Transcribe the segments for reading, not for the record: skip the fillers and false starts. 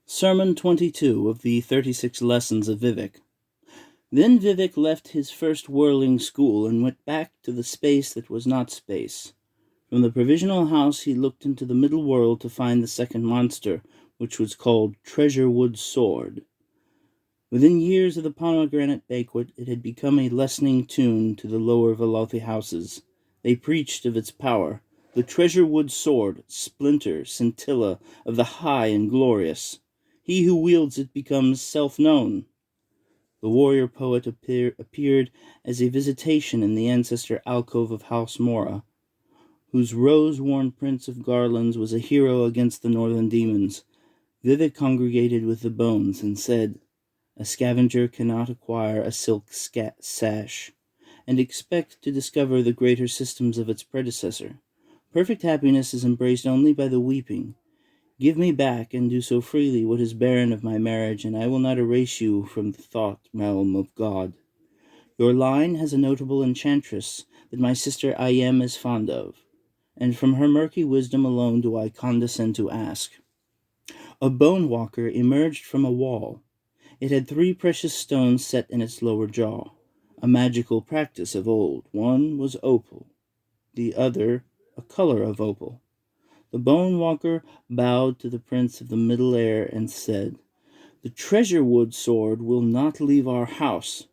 Sermon 22 of the 36 Lessons of Vivec. Then Vivek left his first whirling school and went back to the space that was not space. From the provisional house he looked into the middle world to find the second monster, which was called Treasurewood's Sword. Within years of the pomegranate banquet, it had become a lessening tune to the lower Velothi houses. They preached of its power, the Treasurewood sword, splinter, scintilla of the high and glorious. He who wields it becomes self-known. The warrior poet appeared as a visitation in the ancestor alcove of House Mora, whose rose-worn prince of garlands was a hero against the northern demons. Vivek congregated with the bones and said, "A scavenger cannot acquire a silk sash, and expect to discover the greater systems of its predecessor. Perfect happiness is embraced only by the weeping. Give me back, and do so freely, what is barren of my marriage, and I will not erase you from the thought realm of God. Your line has a notable enchantress that my sister Ayem is fond of, and from her murky wisdom alone do I condescend to ask." A bone walker emerged from a wall. It had 3 precious stones set in its lower jaw, a magical practice of old. One was opal, the other a color of opal. The bone walker bowed to the prince of the middle air and said, "The Treasurewood sword will not leave our house.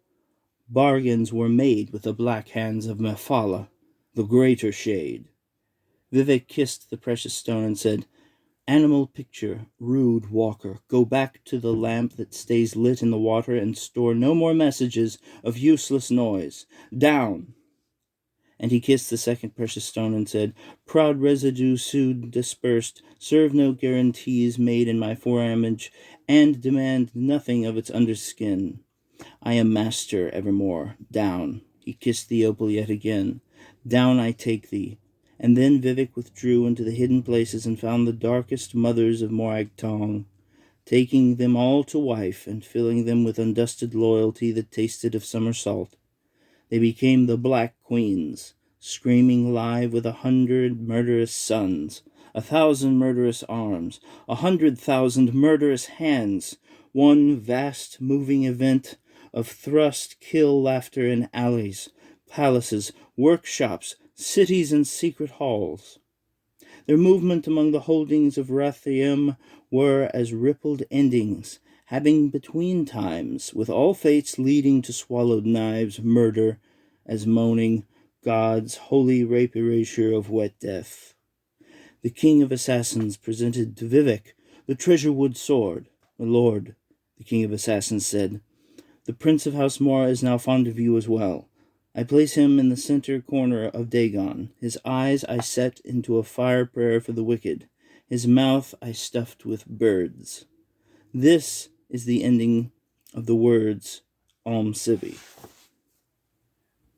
Bargains were made with the black hands of Mephala, the greater shade." Vivek kissed the precious stone and said, "Animal picture, rude walker, go back to the lamp that stays lit in the water and store no more messages of useless noise. Down!" And he kissed the second precious stone and said, "Proud residue soon dispersed, serve no guarantees made in my foreimage, and demand nothing of its underskin. I am master evermore. Down." He kissed the opal yet again. "Down I take thee." And then Vivek withdrew into the hidden places and found the darkest mothers of Morag Tong, taking them all to wife and filling them with undusted loyalty that tasted of summer salt. They became the Black Queens, screaming live with 100 murderous sons, 1,000 murderous arms, 100,000 murderous hands, one vast moving event of thrust, kill, laughter in alleys, palaces, workshops, cities, and secret halls. Their movement among the holdings of Rathium were as rippled endings, having between times, with all fates leading to swallowed knives, murder, as moaning, God's holy rape erasure of wet death. The king of assassins presented to Vivek the Treasurewood sword. "My lord," the king of assassins said, "the prince of House Mora is now fond of you as well. I place him in the center corner of Dagon. His eyes I set into a fire prayer for the wicked. His mouth I stuffed with birds." This is the ending of the words Om Sivi.